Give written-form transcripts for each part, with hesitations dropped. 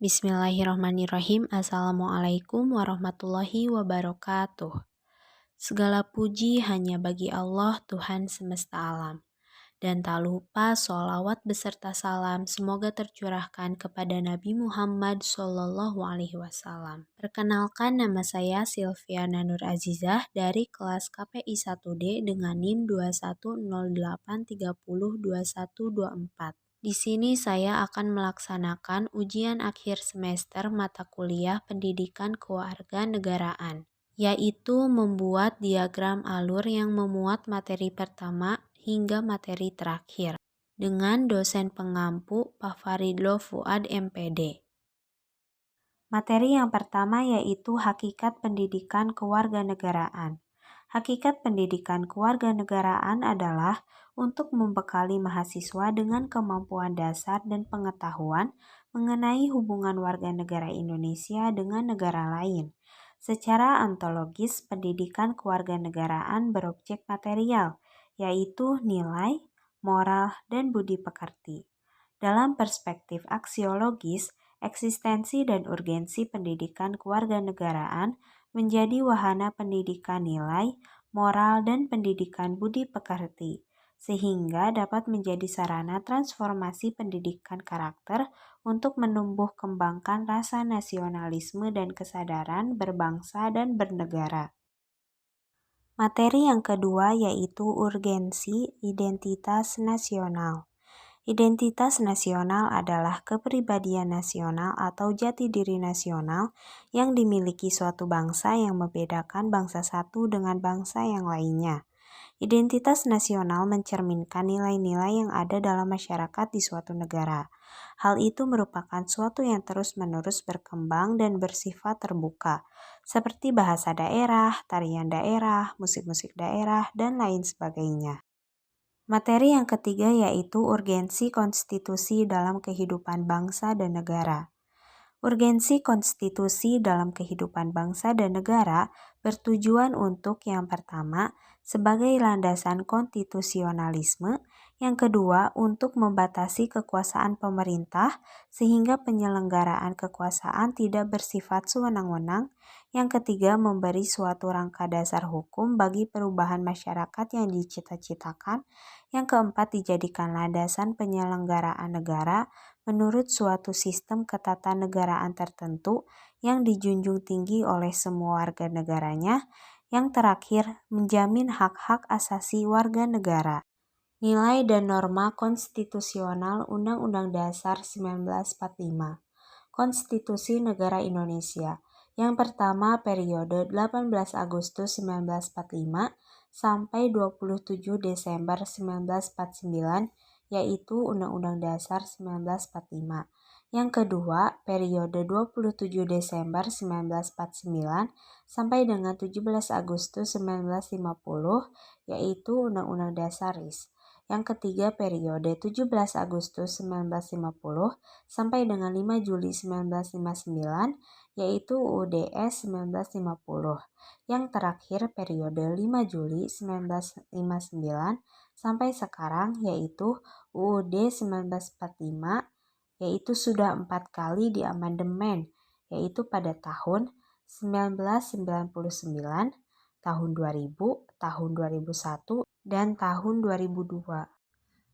Bismillahirrahmanirrahim. Assalamualaikum warahmatullahi wabarakatuh. Segala puji hanya bagi Allah Tuhan semesta alam. Dan tak lupa sholawat beserta salam semoga tercurahkan kepada Nabi Muhammad SAW. Perkenalkan, nama saya Silviana Nur Azizah dari kelas KPI 1D dengan NIM 2108302124. Di sini saya akan melaksanakan ujian akhir semester mata kuliah Pendidikan Kewarganegaraan, yaitu membuat diagram alur yang memuat materi pertama hingga materi terakhir dengan dosen pengampu Pak Faridlo Fuad MPD. Materi yang pertama yaitu Hakikat Pendidikan Kewarganegaraan. Hakikat pendidikan kewarganegaraan adalah untuk membekali mahasiswa dengan kemampuan dasar dan pengetahuan mengenai hubungan warga negara Indonesia dengan negara lain. Secara ontologis, pendidikan kewarganegaraan berobjek material, yaitu nilai, moral, dan budi pekerti. Dalam perspektif aksiologis, eksistensi dan urgensi pendidikan kewarganegaraan menjadi wahana pendidikan nilai, moral, dan pendidikan budi pekerti, sehingga dapat menjadi sarana transformasi pendidikan karakter untuk menumbuh kembangkan rasa nasionalisme dan kesadaran berbangsa dan bernegara. Materi yang kedua yaitu urgensi identitas nasional. Identitas nasional adalah kepribadian nasional atau jati diri nasional yang dimiliki suatu bangsa yang membedakan bangsa satu dengan bangsa yang lainnya. Identitas nasional mencerminkan nilai-nilai yang ada dalam masyarakat di suatu negara. Hal itu merupakan suatu yang terus-menerus berkembang dan bersifat terbuka, seperti bahasa daerah, tarian daerah, musik-musik daerah, dan lain sebagainya. Materi yang ketiga yaitu urgensi konstitusi dalam kehidupan bangsa dan negara. Urgensi konstitusi dalam kehidupan bangsa dan negara bertujuan untuk yang pertama, sebagai landasan konstitusionalisme, yang kedua untuk membatasi kekuasaan pemerintah sehingga penyelenggaraan kekuasaan tidak bersifat sewenang-wenang, yang ketiga memberi suatu rangka dasar hukum bagi perubahan masyarakat yang dicita-citakan, yang keempat dijadikan landasan penyelenggaraan negara menurut suatu sistem ketatanegaraan tertentu yang dijunjung tinggi oleh semua warga negaranya, yang terakhir menjamin hak-hak asasi warga negara. Nilai dan norma konstitusional Undang-Undang Dasar 1945. Konstitusi Negara Indonesia. Yang pertama periode 18 Agustus 1945 sampai 27 Desember 1949, yaitu Undang-Undang Dasar 1945. Yang kedua, periode 27 Desember 1949 sampai dengan 17 Agustus 1950, yaitu Undang-Undang Dasar RIS. Yang ketiga, periode 17 Agustus 1950 sampai dengan 5 Juli 1959, yaitu UUDS 1950. Yang terakhir, periode 5 Juli 1959 sampai sekarang, yaitu UUD 1945, yaitu sudah 4 kali diamandemen, yaitu pada tahun 1999, tahun 2000, tahun 2001, dan tahun 2002.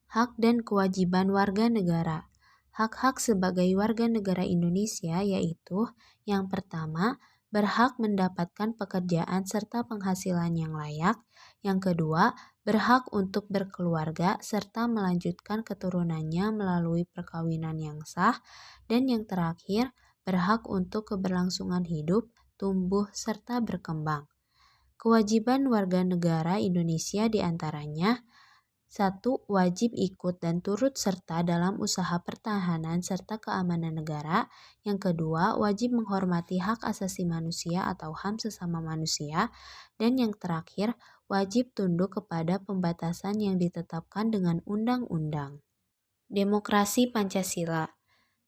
Hak dan kewajiban warga negara. Hak-hak sebagai warga negara Indonesia yaitu yang pertama, berhak mendapatkan pekerjaan serta penghasilan yang layak. Yang kedua, berhak untuk berkeluarga serta melanjutkan keturunannya melalui perkawinan yang sah. Dan yang terakhir, berhak untuk keberlangsungan hidup, tumbuh, serta berkembang. Kewajiban warga negara Indonesia diantaranya: 1. Wajib ikut dan turut serta dalam usaha pertahanan serta keamanan negara. Yang kedua, wajib menghormati hak asasi manusia atau HAM sesama manusia. Dan yang terakhir, wajib tunduk kepada pembatasan yang ditetapkan dengan undang-undang. Demokrasi Pancasila.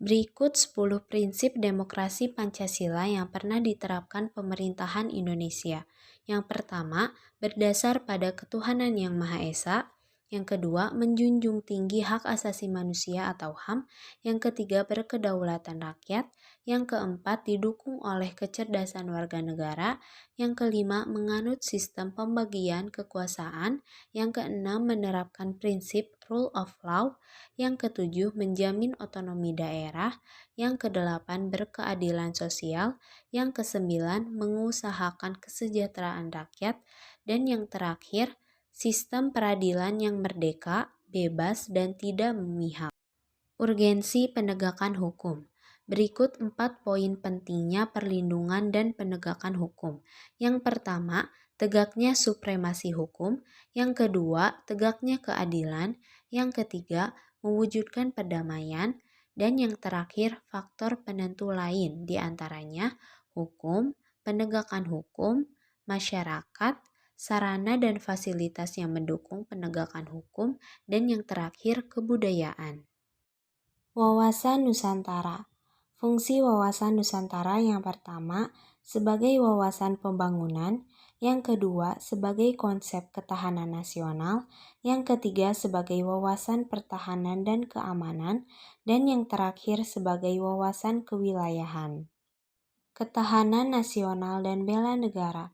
Berikut 10 prinsip demokrasi Pancasila yang pernah diterapkan pemerintahan Indonesia. Yang pertama, berdasar pada ketuhanan yang Maha Esa. Yang kedua, menjunjung tinggi hak asasi manusia atau HAM. Yang ketiga, berkedaulatan rakyat. Yang keempat, didukung oleh kecerdasan warga negara. Yang kelima, menganut sistem pembagian kekuasaan. Yang keenam, menerapkan prinsip rule of law. Yang ketujuh, menjamin otonomi daerah. Yang kedelapan, berkeadilan sosial. Yang kesembilan, mengusahakan kesejahteraan rakyat. Dan yang terakhir, sistem peradilan yang merdeka, bebas, dan tidak memihak. Urgensi penegakan hukum. Berikut 4 poin pentingnya perlindungan dan penegakan hukum. Yang pertama, tegaknya supremasi hukum. Yang kedua, tegaknya keadilan. Yang ketiga, mewujudkan perdamaian. Dan yang terakhir, faktor penentu lain, diantaranya hukum, penegakan hukum, masyarakat, sarana dan fasilitas yang mendukung penegakan hukum, dan yang terakhir, kebudayaan. Wawasan Nusantara. Fungsi wawasan Nusantara yang pertama sebagai wawasan pembangunan, yang kedua sebagai konsep ketahanan nasional, yang ketiga sebagai wawasan pertahanan dan keamanan, dan yang terakhir sebagai wawasan kewilayahan. Ketahanan nasional dan bela negara.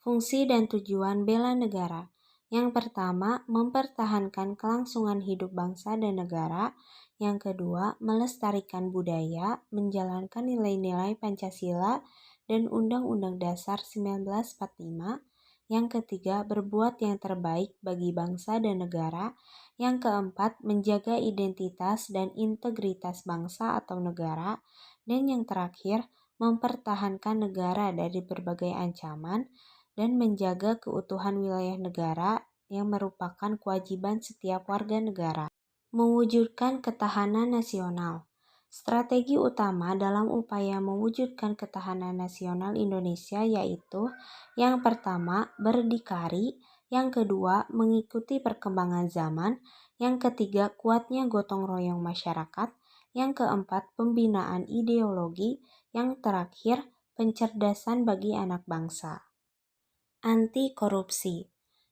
Fungsi dan tujuan bela negara. Yang pertama, mempertahankan kelangsungan hidup bangsa dan negara. Yang kedua, melestarikan budaya, menjalankan nilai-nilai Pancasila dan Undang-Undang Dasar 1945. Yang ketiga, berbuat yang terbaik bagi bangsa dan negara. Yang keempat, menjaga identitas dan integritas bangsa atau negara. Dan yang terakhir, mempertahankan negara dari berbagai ancaman dan menjaga keutuhan wilayah negara yang merupakan kewajiban setiap warga negara. Mewujudkan ketahanan nasional. Strategi utama dalam upaya mewujudkan ketahanan nasional Indonesia yaitu yang pertama, berdikari, yang kedua, mengikuti perkembangan zaman, yang ketiga, kuatnya gotong royong masyarakat, yang keempat, pembinaan ideologi, yang terakhir, pencerdasan bagi anak bangsa. Anti korupsi.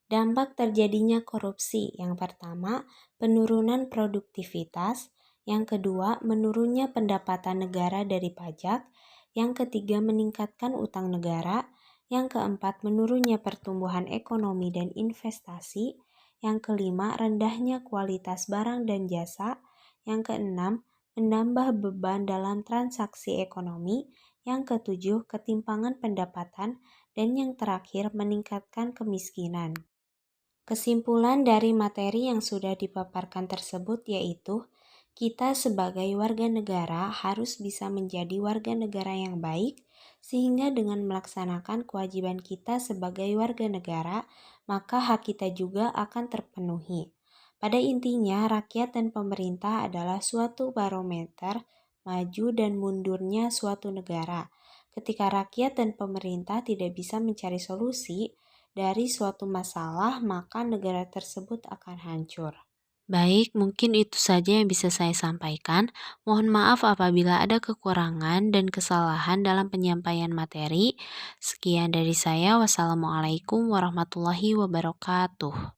Dampak terjadinya korupsi. Yang pertama, penurunan produktivitas. Yang kedua, menurunnya pendapatan negara dari pajak. Yang ketiga, meningkatkan utang negara. Yang keempat, menurunnya pertumbuhan ekonomi dan investasi. Yang kelima, rendahnya kualitas barang dan jasa. Yang keenam, menambah beban dalam transaksi ekonomi. Yang ketujuh, ketimpangan pendapatan. Dan yang terakhir, meningkatkan kemiskinan. Kesimpulan dari materi yang sudah dipaparkan tersebut yaitu, kita sebagai warga negara harus bisa menjadi warga negara yang baik, sehingga dengan melaksanakan kewajiban kita sebagai warga negara, maka hak kita juga akan terpenuhi. Pada intinya, rakyat dan pemerintah adalah suatu barometer maju dan mundurnya suatu negara. Ketika rakyat dan pemerintah tidak bisa mencari solusi dari suatu masalah, maka negara tersebut akan hancur. Baik, mungkin itu saja yang bisa saya sampaikan. Mohon maaf apabila ada kekurangan dan kesalahan dalam penyampaian materi. Sekian dari saya. Wassalamualaikum warahmatullahi wabarakatuh.